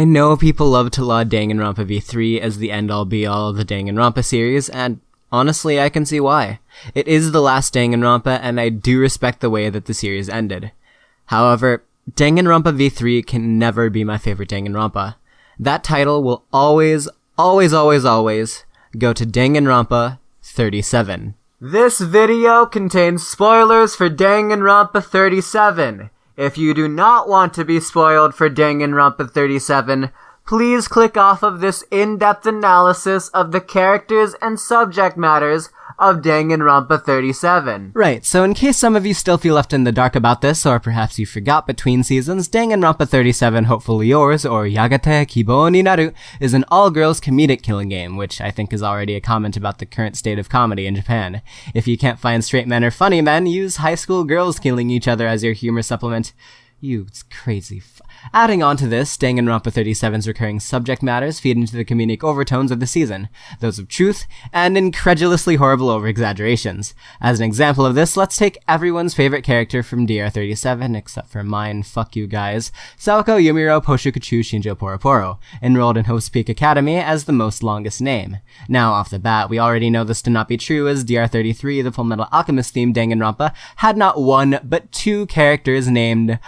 I know people love to laud Danganronpa V3 as the end-all be-all of the Danganronpa series, and honestly, I can see why. It is the last Danganronpa, and I do respect the way that the series ended. However, Danganronpa V3 can never be my favorite Danganronpa. That title will always go to Danganronpa 37. This video contains spoilers for Danganronpa 37. If you do not want to be spoiled for Danganronpa 37, please click off of this in-depth analysis of the characters and subject matters of Danganronpa 37. Right, so in case some of you still feel left in the dark about this, or perhaps you forgot between seasons, Danganronpa 37 Hopefully Yours, or Yagate Kibou ni Naru, is an all-girls comedic killing game, which I think is already a comment about the current state of comedy in Japan. If you can't find straight men or funny men, use high school girls killing each other as your humor supplement. It's crazy. Adding on to this, Danganronpa 37's recurring subject matters feed into the comedic overtones of the season, those of truth, and incredulously horrible over-exaggerations. As an example of this, let's take everyone's favorite character from DR37, except for mine, fuck you guys, Sawako Yumiro Poshukachu Shinjo Poroporo, enrolled in Hope's Peak Academy as the most longest name. Now, off the bat, we already know this to not be true, as DR33, the Fullmetal Alchemist-themed Danganronpa, had not one, but two characters named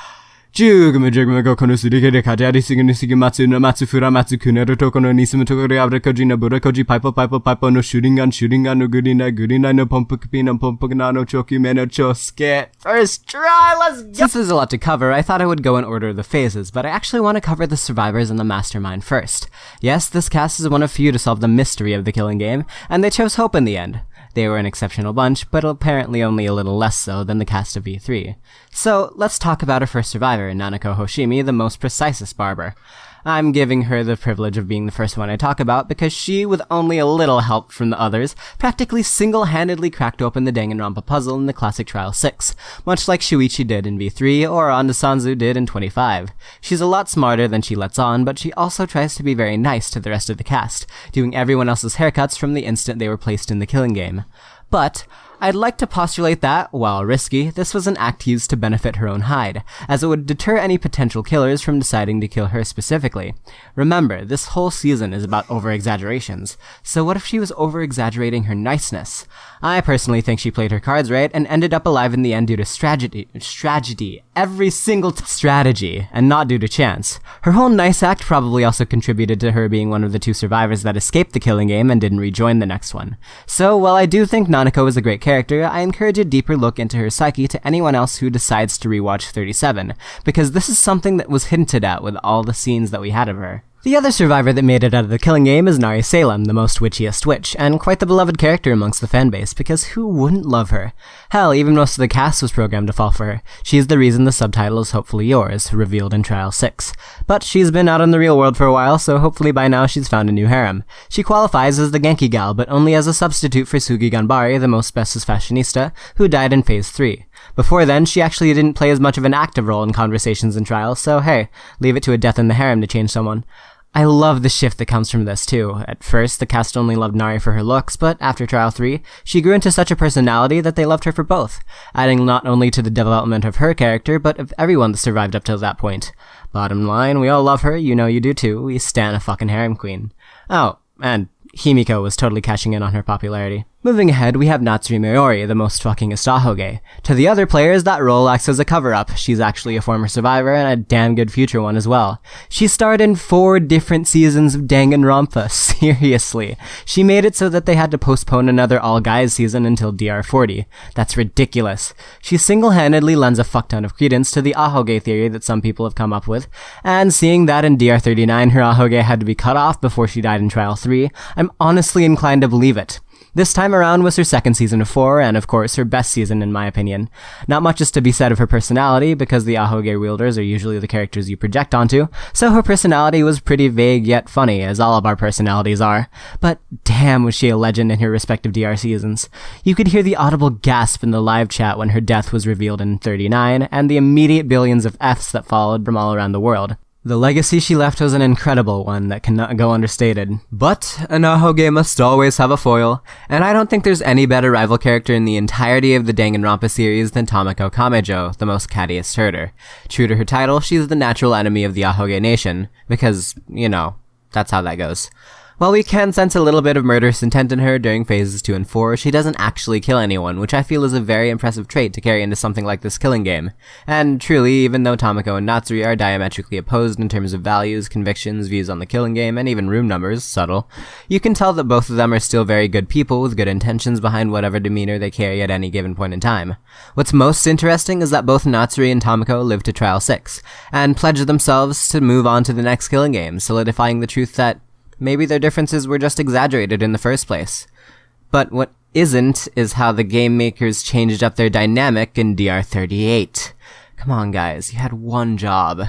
Jugma Jugma Konosuke de Kajari Sigunisugi Matsu no Matsufura Matsu Kunero Toko no Nisumu Tokori Abra Koji no Bura Koji Paipo no Shuringan no Gurina no Pompukupi no Pompugna no Choki Meno Chosuke. First try, let's go! Since there's a lot to cover, I thought I would go in order of the phases, but I actually want to cover the survivors and the mastermind first. Yes, this cast is one of few to solve the mystery of the killing game, and they chose Hope in the end. They were an exceptional bunch, but apparently only a little less so than the cast of V3. So, let's talk about our first survivor, Nanako Hoshimi, the most precisest barber. I'm giving her the privilege of being the first one I talk about because she, with only a little help from the others, practically single-handedly cracked open the Danganronpa puzzle in the classic Trial 6, much like Shuichi did in V3 or Anda-Sanzu did in 25. She's a lot smarter than she lets on, but she also tries to be very nice to the rest of the cast, doing everyone else's haircuts from the instant they were placed in the killing game. But I'd like to postulate that, while risky, this was an act used to benefit her own hide, as it would deter any potential killers from deciding to kill her specifically. Remember, this whole season is about over-exaggerations, so what if she was over-exaggerating her niceness? I personally think she played her cards right and ended up alive in the end due to strategy, every single strategy, and not due to chance. Her whole nice act probably also contributed to her being one of the two survivors that escaped the killing game and didn't rejoin the next one. So, while I do think Nanako is a great character, I encourage a deeper look into her psyche to anyone else who decides to rewatch 37, because this is something that was hinted at with all the scenes that we had of her. The other survivor that made it out of the killing game is Nari Salem, the most witchiest witch, and quite the beloved character amongst the fanbase, because who wouldn't love her? Hell, even most of the cast was programmed to fall for her. She's the reason the subtitle is Hopefully Yours, revealed in Trial 6. But she's been out in the real world for a while, so hopefully by now she's found a new harem. She qualifies as the Genki gal, but only as a substitute for Sugi Ganbari, the most bestest fashionista, who died in Phase 3. Before then, she actually didn't play as much of an active role in conversations and trials, so hey, leave it to a death in the harem to change someone. I love the shift that comes from this too. At first, the cast only loved Nari for her looks, but after Trial 3, she grew into such a personality that they loved her for both, adding not only to the development of her character, but of everyone that survived up till that point. Bottom line, we all love her, you know you do too, we stan a fucking harem queen. Oh, and Himiko was totally cashing in on her popularity. Moving ahead, we have Natsuri Maori, the most fuckingest ahoge. To the other players, that role acts as a cover-up. She's actually a former survivor and a damn good future one as well. She starred in 4 different seasons of Danganronpa, seriously. She made it so that they had to postpone another all-guys season until DR40. That's ridiculous. She single-handedly lends a fuckton of credence to the ahoge theory that some people have come up with, and seeing that in DR39 her ahoge had to be cut off before she died in Trial 3, I'm honestly inclined to believe it. This time around was her second season of 4, and of course her best season in my opinion. Not much is to be said of her personality, because the ahoge wielders are usually the characters you project onto, so her personality was pretty vague yet funny, as all of our personalities are. But damn was she a legend in her respective DR seasons. You could hear the audible gasp in the live chat when her death was revealed in 39, and the immediate billions of Fs that followed from all around the world. The legacy she left was an incredible one that cannot go understated. But an ahoge must always have a foil, and I don't think there's any better rival character in the entirety of the Danganronpa series than Tamako Kamejo, the most cattiest herder. True to her title, she's the natural enemy of the ahoge nation, because, you know, that's how that goes. While we can sense a little bit of murderous intent in her during phases 2 and 4, she doesn't actually kill anyone, which I feel is a very impressive trait to carry into something like this killing game. And truly, even though Tamako and Natsuri are diametrically opposed in terms of values, convictions, views on the killing game, and even room numbers, subtle, you can tell that both of them are still very good people with good intentions behind whatever demeanor they carry at any given point in time. What's most interesting is that both Natsuri and Tamako live to Trial 6, and pledge themselves to move on to the next killing game, solidifying the truth that maybe their differences were just exaggerated in the first place. But what isn't is how the game makers changed up their dynamic in DR38. Come on guys, you had one job.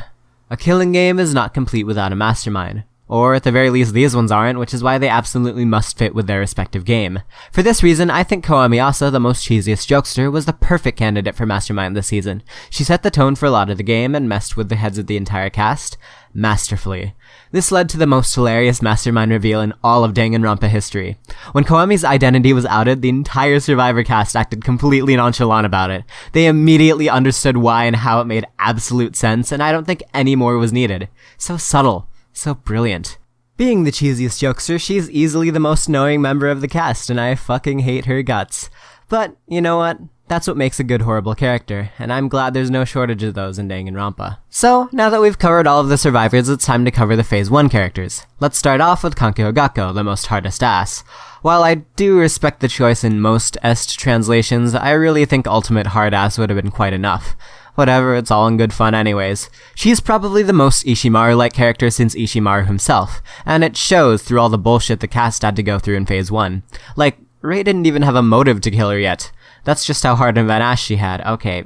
A killing game is not complete without a mastermind. Or at the very least these ones aren't, which is why they absolutely must fit with their respective game. For this reason, I think Koa Miyasa, the most cheesiest jokester, was the perfect candidate for Mastermind this season. She set the tone for a lot of the game and messed with the heads of the entire cast masterfully. This led to the most hilarious Mastermind reveal in all of Danganronpa history. When Koami's identity was outed, the entire Survivor cast acted completely nonchalant about it. They immediately understood why and how it made absolute sense, and I don't think any more was needed. So subtle. So brilliant. Being the cheesiest jokester, she's easily the most knowing member of the cast, and I fucking hate her guts. But, you know what? That's what makes a good horrible character, and I'm glad there's no shortage of those in Danganronpa. So, now that we've covered all of the survivors, it's time to cover the Phase 1 characters. Let's start off with Kankyo Gakko, the most hardest ass. While I do respect the choice in most est translations, I really think ultimate hard ass would have been quite enough. Whatever, it's all in good fun anyways. She's probably the most Ishimaru-like character since Ishimaru himself, and it shows through all the bullshit the cast had to go through in Phase 1. Like, Rei didn't even have a motive to kill her yet. That's just how hard of an ass she had. Okay,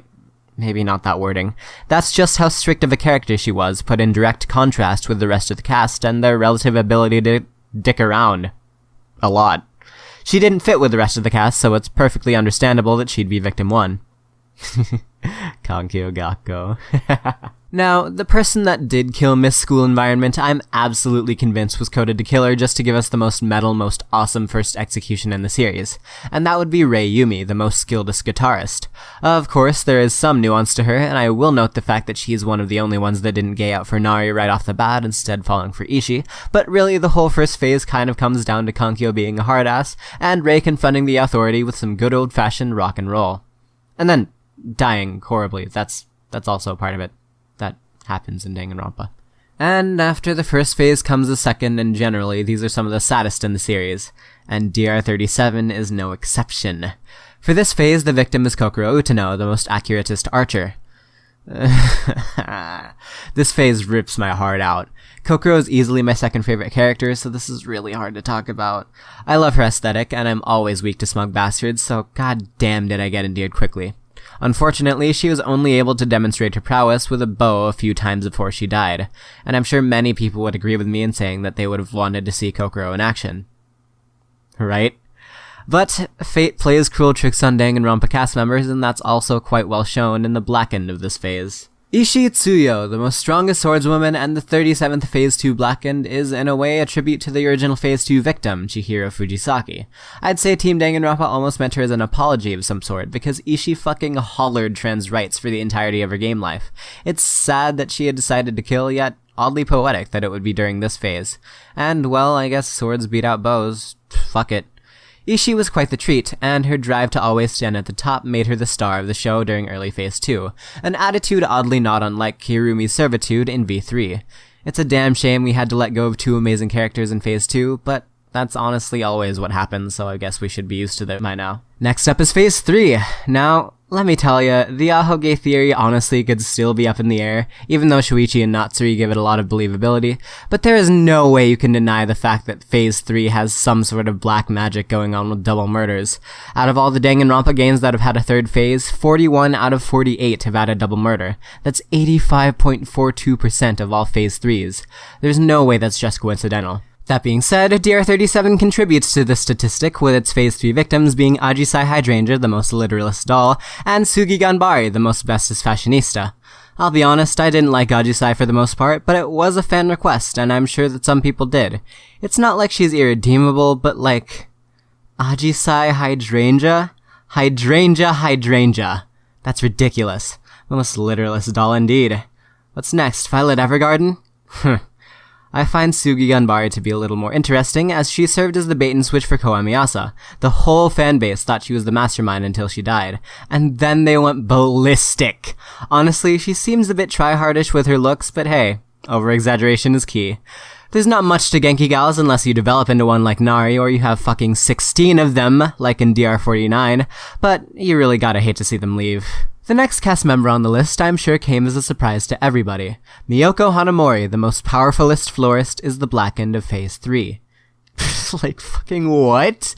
maybe not that wording. That's just how strict of a character she was, put in direct contrast with the rest of the cast and their relative ability to dick around. A lot. She didn't fit with the rest of the cast, so it's perfectly understandable that she'd be Victim 1. Kankyo Gakko. Now, the person that did kill Miss School Environment, I'm absolutely convinced was coded to kill her just to give us the most metal, most awesome first execution in the series. And that would be Rei Yumi, the most skilledest guitarist. Of course, there is some nuance to her, and I will note the fact that she's one of the only ones that didn't gay out for Nari right off the bat, instead falling for Ishii, but really the whole first phase kind of comes down to Kankyo being a hard ass, and Rei confronting the authority with some good old-fashioned rock and roll. And then dying horribly, that's also part of it. That happens in Danganronpa. And after the first phase comes the second, and generally these are some of the saddest in the series, and DR37 is no exception. For this phase, the victim is Kokoro Utano, the most accuratist archer. This phase rips my heart out. Kokoro is easily my second favorite character, so this is really hard to talk about. I love her aesthetic, and I'm always weak to smug bastards, so goddamn did I get endeared quickly. Unfortunately, she was only able to demonstrate her prowess with a bow a few times before she died, and I'm sure many people would agree with me in saying that they would have wanted to see Kokoro in action. Right? But fate plays cruel tricks on Danganronpa cast members, and that's also quite well shown in the black end of this phase. Ishii Tsuyo, the most strongest swordswoman and the 37th Phase 2 Blackened, is in a way a tribute to the original Phase 2 victim, Chihiro Fujisaki. I'd say Team Danganronpa almost meant her as an apology of some sort, because Ishii fucking hollered trans rights for the entirety of her game life. It's sad that she had decided to kill, yet oddly poetic that it would be during this phase. And, well, I guess swords beat out bows. Fuck it. Ishii was quite the treat, and her drive to always stand at the top made her the star of the show during early Phase 2, an attitude oddly not unlike Kirumi's servitude in V3. It's a damn shame we had to let go of two amazing characters in Phase 2, but that's honestly always what happens, so I guess we should be used to that by now. Next up is Phase 3. Now, let me tell ya, the ahoge theory honestly could still be up in the air, even though Shuichi and Natsuri give it a lot of believability, but there is no way you can deny the fact that Phase 3 has some sort of black magic going on with double murders. Out of all the Danganronpa games that have had a third phase, 41 out of 48 have had a double murder. That's 85.42% of all Phase 3s. There's no way that's just coincidental. That being said, DR37 contributes to this statistic, with its Phase 3 victims being Ajisai Hydrangea, the most literalist doll, and Sugi Ganbari, the most bestest fashionista. I'll be honest, I didn't like Ajisai for the most part, but it was a fan request, and I'm sure that some people did. It's not like she's irredeemable, but like... Ajisai Hydrangea? Hydrangea. That's ridiculous. The most literalist doll indeed. What's next, Violet Evergarden? I find Sugi Ganbare to be a little more interesting, as she served as the bait and switch for Koa Miyasa. The whole fanbase thought she was the mastermind until she died, and then they went ballistic. Honestly, she seems a bit tryhardish with her looks, but hey, over-exaggeration is key. There's not much to Genki gals unless you develop into one like Nari, or you have fucking 16 of them, like in DR49, but you really gotta hate to see them leave. The next cast member on the list I'm sure came as a surprise to everybody. Miyoko Hanamori, the most powerfulest florist, is the Black End of Phase 3. Like, fucking what?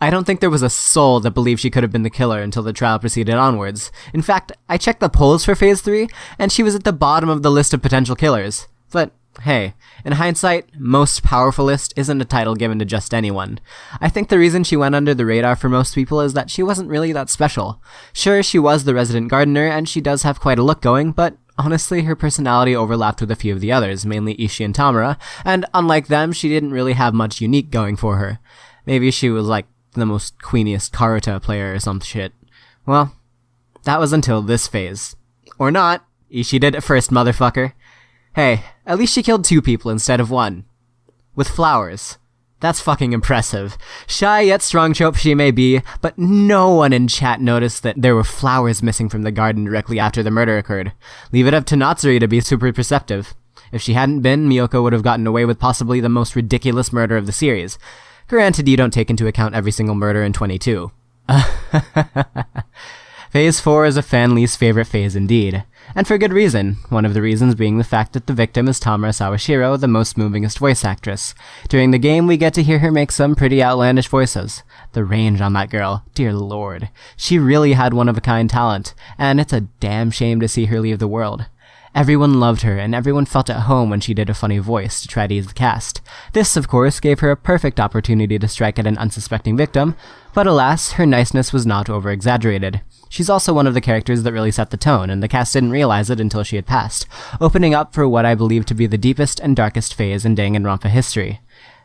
I don't think there was a soul that believed she could have been the killer until the trial proceeded onwards. In fact, I checked the polls for Phase 3, and she was at the bottom of the list of potential killers. But hey, in hindsight, most powerfulist isn't a title given to just anyone. I think the reason she went under the radar for most people is that she wasn't really that special. Sure, she was the resident gardener, and she does have quite a look going, but honestly, her personality overlapped with a few of the others, mainly Ishii and Tamura, and unlike them, she didn't really have much unique going for her. Maybe she was like the most queeniest Karuta player or some shit. Well, that was until this phase. Or not. Ishii did it first, motherfucker. Hey, at least she killed 2 people instead of 1. With flowers. That's fucking impressive. Shy yet strong trope she may be, but no one in chat noticed that there were flowers missing from the garden directly after the murder occurred. Leave it up to Natsuri to be super perceptive. If she hadn't been, Miyoko would have gotten away with possibly the most ridiculous murder of the series. Granted, you don't take into account every single murder in 22. Phase 4 is a fan least favorite phase indeed. And for good reason, one of the reasons being the fact that the victim is Tamura Sawashiro, the most movingest voice actress. During the game, we get to hear her make some pretty outlandish voices. The range on that girl, dear lord. She really had one-of-a-kind talent, and it's a damn shame to see her leave the world. Everyone loved her, and everyone felt at home when she did a funny voice to try to ease the cast. This, of course, gave her a perfect opportunity to strike at an unsuspecting victim, but alas, her niceness was not over-exaggerated. She's also one of the characters that really set the tone, and the cast didn't realize it until she had passed, opening up for what I believe to be the deepest and darkest phase in Danganronpa history.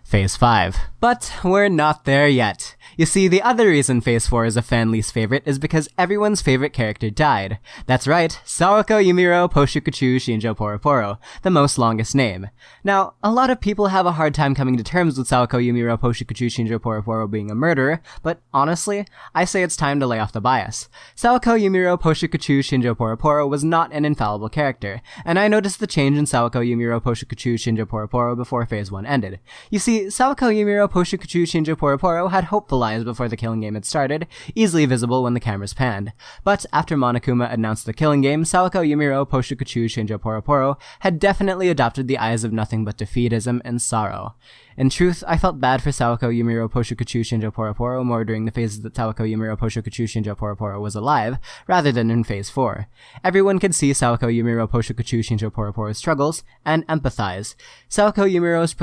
Phase 5. But we're not there yet. You see, the other reason Phase 4 is a fan least favorite is because everyone's favorite character died. That's right, Sawako Yumiro Poshukuchu Shinjo Poroporo, the most longest name. Now, a lot of people have a hard time coming to terms with Sawako Yumiro Poshukuchu Shinjo Poroporo being a murderer, but honestly, I say it's time to lay off the bias. Sawako Yumiro Poshukuchu Shinjo Poroporo was not an infallible character, and I noticed the change in Sawako Yumiro Poshukuchu Shinjo Poroporo before Phase 1 ended. You see, Sawako Yumiro Poshukuchu Shinjo Poroporo had hopeful lines before the killing game had started, easily visible when the cameras panned. But after Monokuma announced the killing game, Sawako Yumiro Poshukuchu Shinjo Poroporo had definitely adopted the eyes of nothing but defeatism and sorrow. In truth, I felt bad for Sawako Yumiro Poshukuchu Shinjo Poroporo more during the phases that Sawako Yumiro Poshukuchu Shinjo Poroporo was alive, rather than in Phase 4. Everyone could see Sawako Yumiro Poshukuchu Shinjo Poroporo's struggles, and empathize. Sawako Yumiro's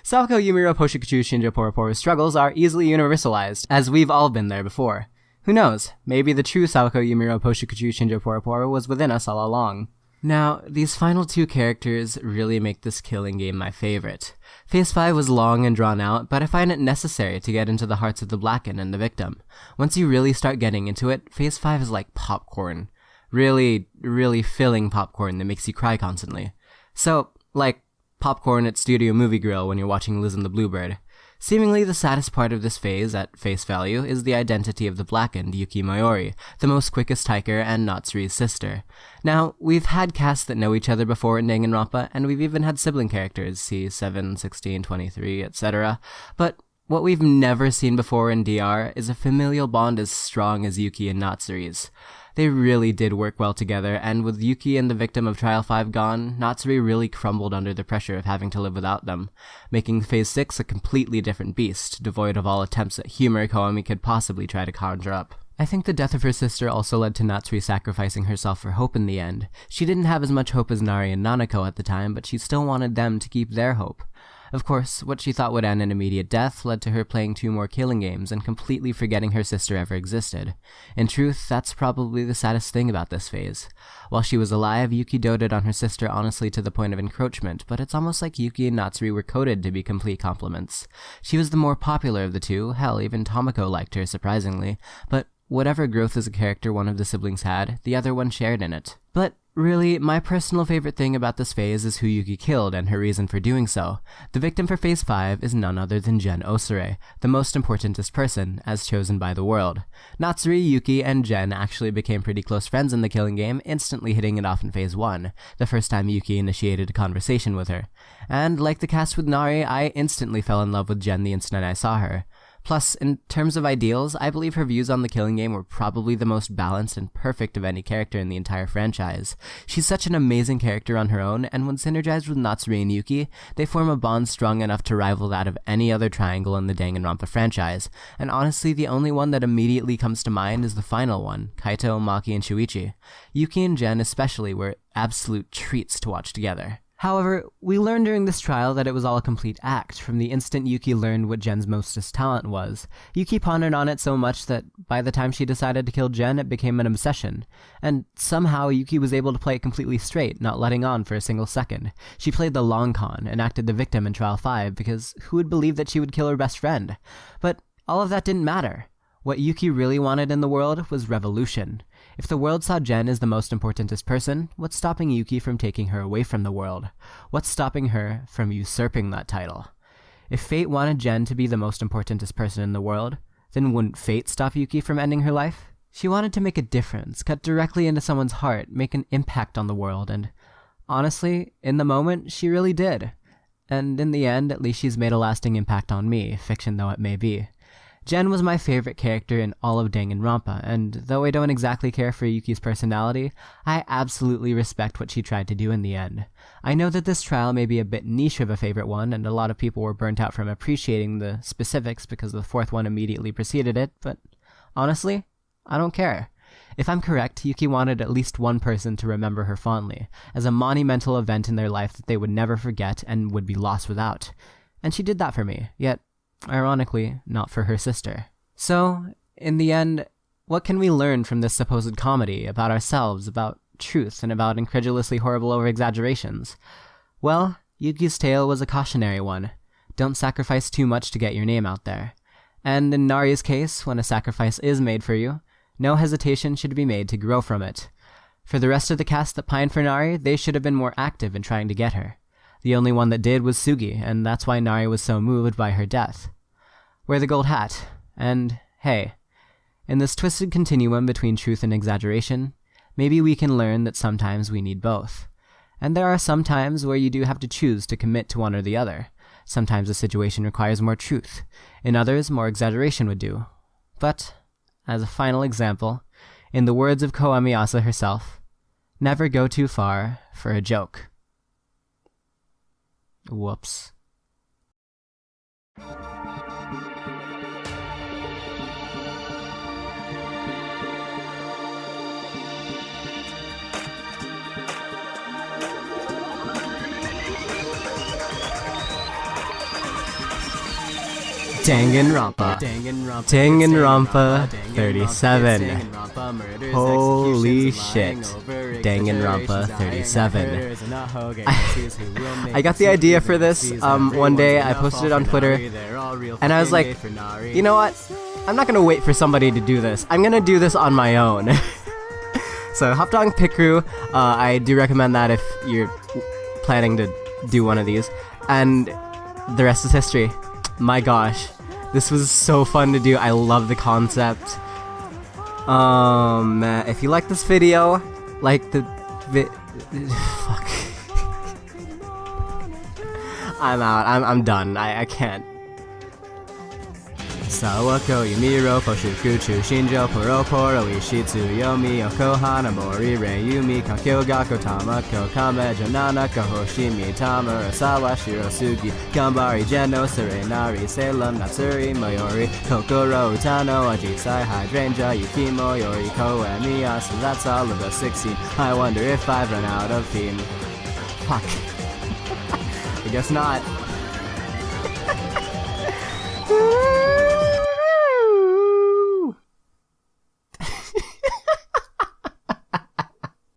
Sawako Yumiro Poshukuchu Shinjo Poroporo's struggles are easily universalized, as we've all been there before. Who knows, maybe the true Sawako Yumiro Poshukuchu Shinjo Poroporo was within us all along. Now, these final 2 characters really make this killing game my favorite. Phase 5 was long and drawn out, but I find it necessary to get into the hearts of the Blackened and the victim. Once you really start getting into it, Phase 5 is like popcorn. Really, really filling popcorn that makes you cry constantly. So, like popcorn at Studio Movie Grill when you're watching Liz and the Bluebird. Seemingly the saddest part of this phase, at face value, is the identity of the Blackened, Yuki Maori, the most quickest hiker and Natsuri's sister. Now, we've had casts that know each other before in Danganronpa, and we've even had sibling characters, see 7, 16, 23, etc. But what we've never seen before in DR is a familial bond as strong as Yuki and Natsuri's. They really did work well together, and with Yuki and the victim of Trial 5 gone, Natsuri really crumbled under the pressure of having to live without them, making Phase 6 a completely different beast, devoid of all attempts at humor Koami could possibly try to conjure up. I think the death of her sister also led to Natsuri sacrificing herself for hope in the end. She didn't have as much hope as Nari and Nanako at the time, but she still wanted them to keep their hope. Of course, what she thought would end in immediate death led to her playing 2 more killing games and completely forgetting her sister ever existed. In truth, that's probably the saddest thing about this phase. While she was alive, Yuki doted on her sister honestly to the point of encroachment, but it's almost like Yuki and Natsuri were coded to be complete complements. She was the more popular of the two, hell, even Tomoko liked her, surprisingly, but whatever growth as a character one of the siblings had, the other one shared in it. But really, my personal favorite thing about this phase is who Yuki killed and her reason for doing so. The victim for Phase 5 is none other than Gen Osure, the most importantest person, as chosen by the world. Natsuri, Yuki, and Gen actually became pretty close friends in the killing game, instantly hitting it off in Phase 1, the first time Yuki initiated a conversation with her. And like the cast with Nari, I instantly fell in love with Gen the instant I saw her. Plus, in terms of ideals, I believe her views on the killing game were probably the most balanced and perfect of any character in the entire franchise. She's such an amazing character on her own, and when synergized with Natsuri and Yuki, they form a bond strong enough to rival that of any other triangle in the Danganronpa franchise, and honestly the only one that immediately comes to mind is the final one, Kaito, Maki, and Shuichi. Yuki and Gen especially were absolute treats to watch together. However, we learned during this trial that it was all a complete act, from the instant Yuki learned what Gen's mostest talent was. Yuki pondered on it so much that by the time she decided to kill Gen, it became an obsession. And somehow Yuki was able to play it completely straight, not letting on for a single second. She played the long con and acted the victim in Trial 5, because who would believe that she would kill her best friend? But all of that didn't matter. What Yuki really wanted in the world was revolution. If the world saw Gen as the most importantest person, what's stopping Yuki from taking her away from the world? What's stopping her from usurping that title? If fate wanted Gen to be the most importantest person in the world, then wouldn't fate stop Yuki from ending her life? She wanted to make a difference, cut directly into someone's heart, make an impact on the world, and honestly, in the moment, she really did. And in the end, at least she's made a lasting impact on me, fiction though it may be. Gen was my favorite character in all of Danganronpa, and though I don't exactly care for Yuki's personality, I absolutely respect what she tried to do in the end. I know that this trial may be a bit niche of a favorite one, and a lot of people were burnt out from appreciating the specifics because the 4th one immediately preceded it, but honestly, I don't care. If I'm correct, Yuki wanted at least one person to remember her fondly, as a monumental event in their life that they would never forget and would be lost without. And she did that for me, yet ironically, not for her sister. So, in the end, what can we learn from this supposed comedy about ourselves, about truth, and about incredulously horrible over-exaggerations? Well, Yuki's tale was a cautionary one. Don't sacrifice too much to get your name out there. And in Nari's case, when a sacrifice is made for you, no hesitation should be made to grow from it. For the rest of the cast that pined for Nari, they should have been more active in trying to get her. The only one that did was Sugi, and that's why Nari was so moved by her death. Wear the gold hat, and hey, in this twisted continuum between truth and exaggeration, maybe we can learn that sometimes we need both. And there are some times where you do have to choose to commit to one or the other. Sometimes a situation requires more truth. In others, more exaggeration would do. But, as a final example, in the words of Koami Asa herself, never go too far for a joke. Whoops. Danganronpa 37. Holy shit. Danganronpa 37. I got the idea for this one day. I posted it on Twitter, and I was like, you know what? I'm not gonna wait for somebody to do this. I'm gonna do this on my own. So I hopped on Pikru. I do recommend that if you're planning to do one of these. And the rest is history. My gosh, this was so fun to do. I love the concept. If you like this video, like the fuck. I'm out. I'm done. I can't. Sawako Yumiro Poshukuchu Shinjo Poroporo Ishitsu Yomi Yokohana Mori Rei Yumi Kankyo Gakko Tamako Kame Janana Kahoshimi Tamara Sawa Shirosugi Gambari Geno Serenari Salem Natsuri Mayori Kokoro Utano Ajisai Hydrangea Yukimo Yoriko Emiyasu. That's all of the 16. I wonder if I've run out of theme. Fuck. I guess not.